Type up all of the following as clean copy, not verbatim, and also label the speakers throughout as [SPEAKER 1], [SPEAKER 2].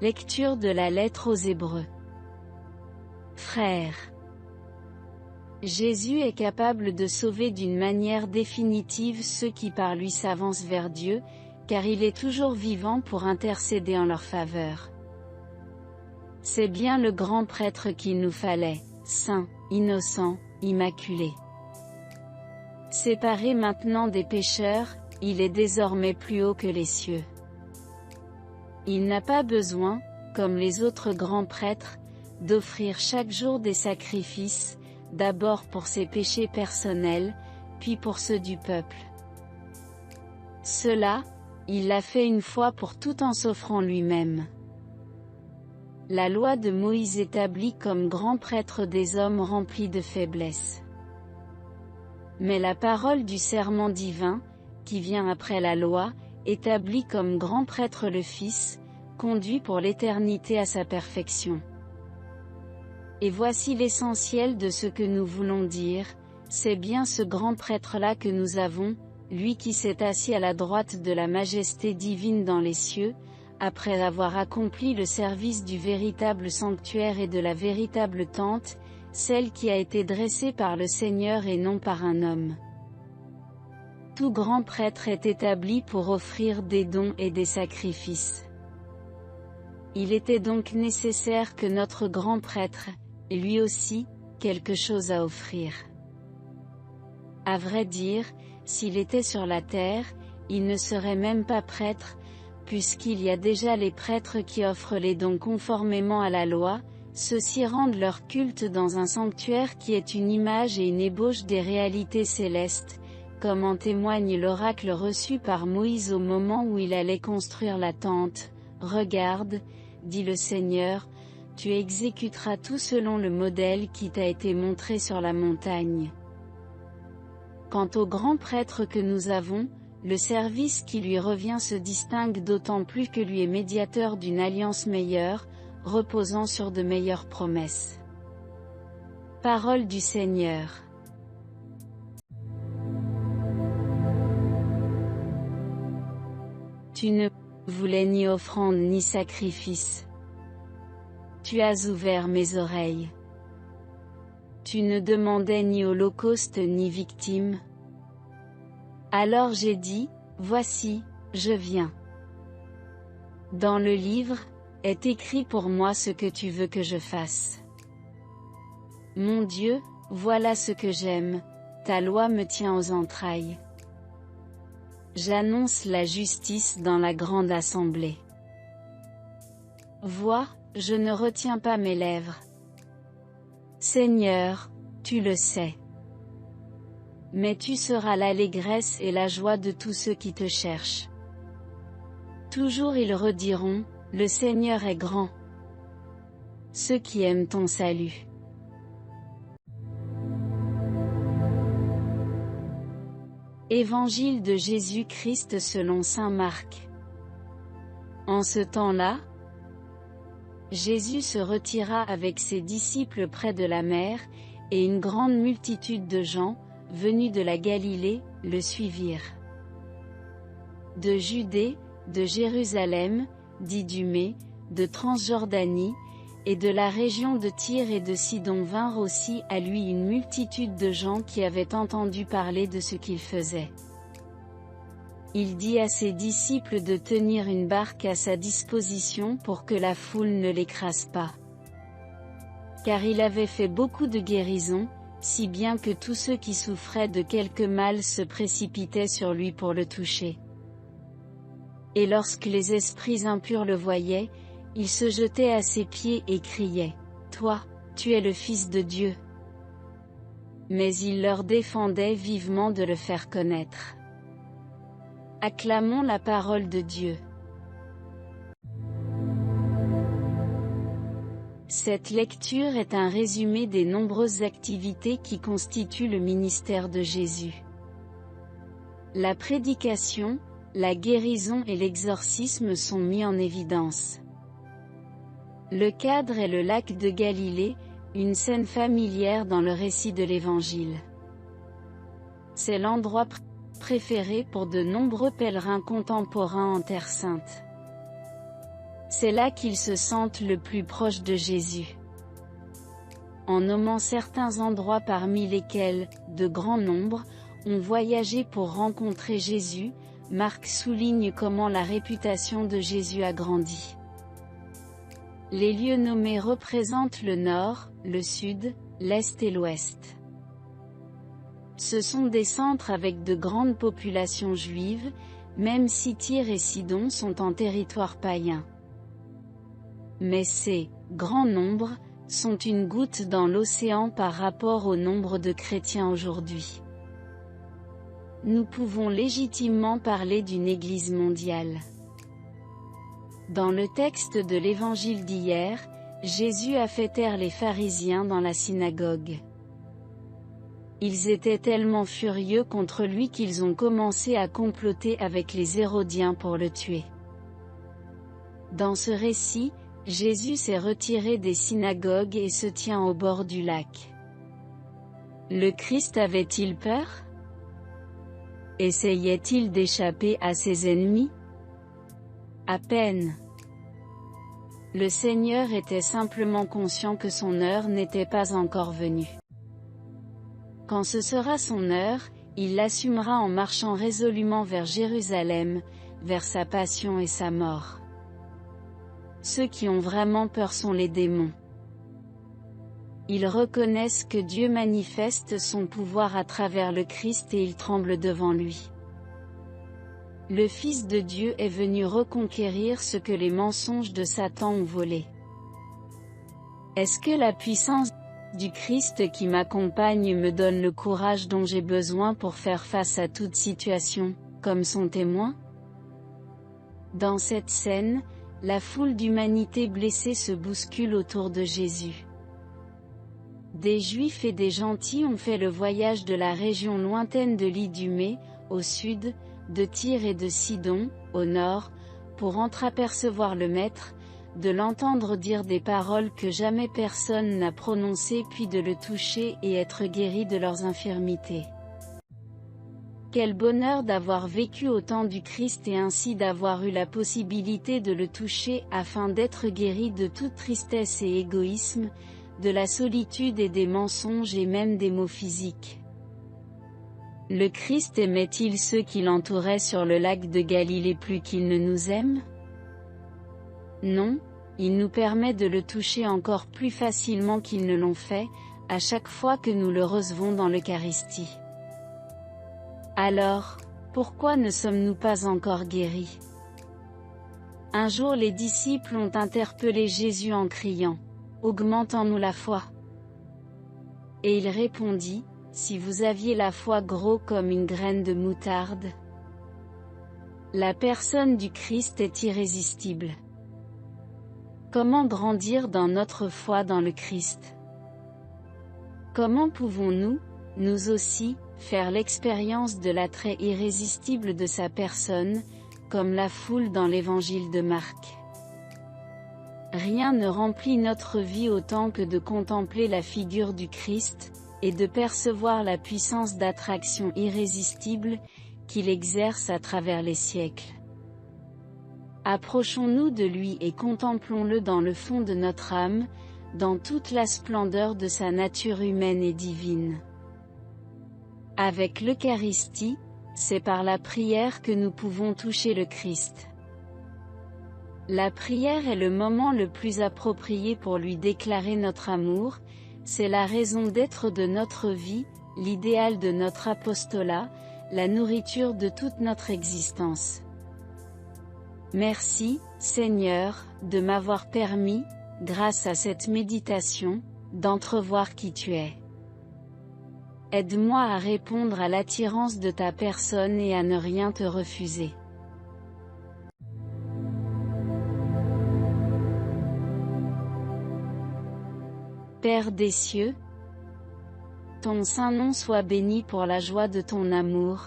[SPEAKER 1] Lecture de la lettre aux Hébreux. Frères, Jésus est capable de sauver d'une manière définitive ceux qui par lui s'avancent vers Dieu, car il est toujours vivant pour intercéder en leur faveur. C'est bien le grand prêtre qu'il nous fallait, saint, innocent, immaculé. Séparé maintenant des pécheurs, il est désormais plus haut que les cieux. Il n'a pas besoin, comme les autres grands prêtres, d'offrir chaque jour des sacrifices, d'abord pour ses péchés personnels, puis pour ceux du peuple. Cela, il l'a fait une fois pour tout en s'offrant lui-même. La loi de Moïse établit comme grand prêtre des hommes remplis de faiblesse. Mais la parole du serment divin, qui vient après la loi, établit comme grand prêtre le Fils, conduit pour l'éternité à sa perfection. Et voici l'essentiel de ce que nous voulons dire, c'est bien ce grand prêtre-là que nous avons, lui qui s'est assis à la droite de la majesté divine dans les cieux, après avoir accompli le service du véritable sanctuaire et de la véritable tente, celle qui a été dressée par le Seigneur et non par un homme. Tout grand prêtre est établi pour offrir des dons et des sacrifices. Il était donc nécessaire que notre grand prêtre, ait lui aussi, quelque chose à offrir. À vrai dire, s'il était sur la terre, il ne serait même pas prêtre, puisqu'il y a déjà les prêtres qui offrent les dons conformément à la loi, ceux-ci rendent leur culte dans un sanctuaire qui est une image et une ébauche des réalités célestes, comme en témoigne l'oracle reçu par Moïse au moment où il allait construire la tente. « Regarde, dit le Seigneur, tu exécuteras tout selon le modèle qui t'a été montré sur la montagne. » Quant au grand prêtre que nous avons, le service qui lui revient se distingue d'autant plus que lui est médiateur d'une alliance meilleure, reposant sur de meilleures promesses. Parole du Seigneur. Tu ne voulais ni offrande ni sacrifice. Tu as ouvert mes oreilles. Tu ne demandais ni holocauste ni victime. Alors j'ai dit, voici, je viens. Dans le livre, est écrit pour moi ce que tu veux que je fasse. Mon Dieu, voilà ce que j'aime, ta loi me tient aux entrailles. J'annonce la justice dans la grande assemblée. Vois, je ne retiens pas mes lèvres. Seigneur, tu le sais. Mais tu seras l'allégresse et la joie de tous ceux qui te cherchent. Toujours ils rediront, le Seigneur est grand. Ceux qui aiment ton salut. Évangile de Jésus-Christ selon saint Marc. En ce temps-là, Jésus se retira avec ses disciples près de la mer, et une grande multitude de gens, venus de la Galilée, le suivirent. De Judée, de Jérusalem, d'Idumée, de Transjordanie, et de la région de Tyr et de Sidon vinrent aussi à lui une multitude de gens qui avaient entendu parler de ce qu'il faisait. Il dit à ses disciples de tenir une barque à sa disposition pour que la foule ne l'écrase pas. Car il avait fait beaucoup de guérisons, si bien que tous ceux qui souffraient de quelque mal se précipitaient sur lui pour le toucher. Et lorsque les esprits impurs le voyaient, ils se jetaient à ses pieds et criaient, « Toi, tu es le Fils de Dieu. » Mais il leur défendait vivement de le faire connaître. Acclamons la parole de Dieu. Cette lecture est un résumé des nombreuses activités qui constituent le ministère de Jésus. La prédication, la guérison et l'exorcisme sont mis en évidence. Le cadre est le lac de Galilée, une scène familière dans le récit de l'Évangile. C'est l'endroit préféré pour de nombreux pèlerins contemporains en Terre Sainte. C'est là qu'ils se sentent le plus proche de Jésus. En nommant certains endroits parmi lesquels, de grands nombres, ont voyagé pour rencontrer Jésus, Marc souligne comment la réputation de Jésus a grandi. Les lieux nommés représentent le nord, le sud, l'est et l'ouest. Ce sont des centres avec de grandes populations juives, même si Tyr et Sidon sont en territoire païen. Mais ces grands nombres sont une goutte dans l'océan par rapport au nombre de chrétiens aujourd'hui. Nous pouvons légitimement parler d'une Église mondiale. Dans le texte de l'Évangile d'hier, Jésus a fait taire les pharisiens dans la synagogue. Ils étaient tellement furieux contre lui qu'ils ont commencé à comploter avec les Hérodiens pour le tuer. Dans ce récit, Jésus s'est retiré des synagogues et se tient au bord du lac. Le Christ avait-il peur? Essayait-il d'échapper à ses ennemis? À peine. Le Seigneur était simplement conscient que son heure n'était pas encore venue. Quand ce sera son heure, il l'assumera en marchant résolument vers Jérusalem, vers sa passion et sa mort. Ceux qui ont vraiment peur sont les démons. Ils reconnaissent que Dieu manifeste son pouvoir à travers le Christ et ils tremblent devant lui. Le Fils de Dieu est venu reconquérir ce que les mensonges de Satan ont volé. Est-ce que la puissance du Christ qui m'accompagne me donne le courage dont j'ai besoin pour faire face à toute situation, comme son témoin? Dans cette scène, la foule d'humanité blessée se bouscule autour de Jésus. Des Juifs et des gentils ont fait le voyage de la région lointaine de l'Idumée, au sud, de Tyr et de Sidon, au nord, pour entreapercevoir le Maître, de l'entendre dire des paroles que jamais personne n'a prononcées puis de le toucher et être guéri de leurs infirmités. Quel bonheur d'avoir vécu au temps du Christ et ainsi d'avoir eu la possibilité de le toucher afin d'être guéri de toute tristesse et égoïsme, de la solitude et des mensonges et même des maux physiques. Le Christ aimait-il ceux qui l'entouraient sur le lac de Galilée plus qu'il ne nous aime? Non, il nous permet de le toucher encore plus facilement qu'ils ne l'ont fait, à chaque fois que nous le recevons dans l'Eucharistie. Alors, pourquoi ne sommes-nous pas encore guéris? Un jour les disciples ont interpellé Jésus en criant, « Augmente en nous la foi !» Et il répondit, « Si vous aviez la foi gros comme une graine de moutarde !» La personne du Christ est irrésistible. Comment grandir dans notre foi dans le Christ? Comment pouvons-nous, nous aussi, faire l'expérience de l'attrait irrésistible de sa personne, comme la foule dans l'évangile de Marc? Rien ne remplit notre vie autant que de contempler la figure du Christ, et de percevoir la puissance d'attraction irrésistible, qu'il exerce à travers les siècles. Approchons-nous de lui et contemplons-le dans le fond de notre âme, dans toute la splendeur de sa nature humaine et divine. Avec l'Eucharistie, c'est par la prière que nous pouvons toucher le Christ. La prière est le moment le plus approprié pour lui déclarer notre amour, c'est la raison d'être de notre vie, l'idéal de notre apostolat, la nourriture de toute notre existence. Merci, Seigneur, de m'avoir permis, grâce à cette méditation, d'entrevoir qui tu es. Aide-moi à répondre à l'attirance de ta personne et à ne rien te refuser. Père des cieux, ton saint nom soit béni pour la joie de ton amour.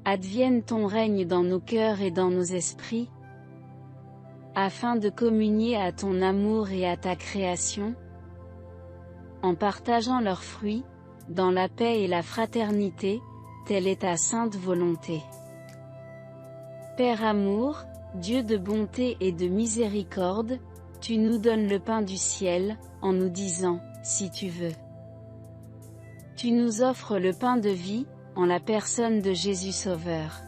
[SPEAKER 1] Advienne ton règne dans nos cœurs et dans nos esprits, afin de communier à ton amour et à ta création, en partageant leurs fruits, dans la paix et la fraternité, telle est ta sainte volonté. Père amour, Dieu de bonté et de miséricorde, tu nous donnes le pain du ciel, en nous disant, si tu veux. Tu nous offres le pain de vie, en la personne de Jésus Sauveur.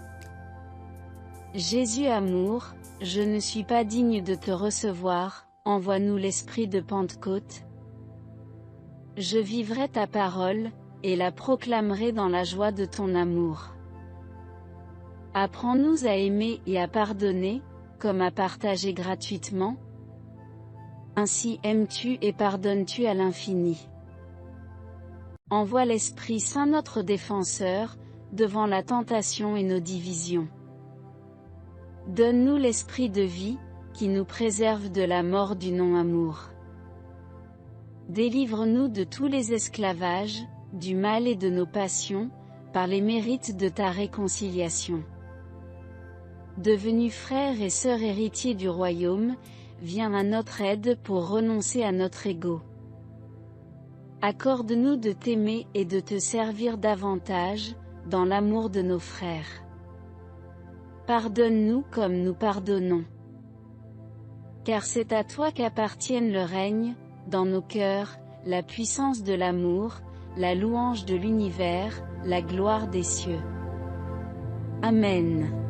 [SPEAKER 1] Jésus amour, je ne suis pas digne de te recevoir, envoie-nous l'esprit de Pentecôte. Je vivrai ta parole, et la proclamerai dans la joie de ton amour. Apprends-nous à aimer et à pardonner, comme à partager gratuitement. Ainsi aimes-tu et pardonnes-tu à l'infini. Envoie l'Esprit Saint notre défenseur, devant la tentation et nos divisions. Donne-nous l'esprit de vie, qui nous préserve de la mort du non-amour. Délivre-nous de tous les esclavages, du mal et de nos passions, par les mérites de ta réconciliation. Devenus frères et sœurs héritiers du royaume, viens à notre aide pour renoncer à notre ego. Accorde-nous de t'aimer et de te servir davantage, dans l'amour de nos frères. Pardonne-nous comme nous pardonnons. Car c'est à toi qu'appartiennent le règne, dans nos cœurs, la puissance de l'amour, la louange de l'univers, la gloire des cieux. Amen.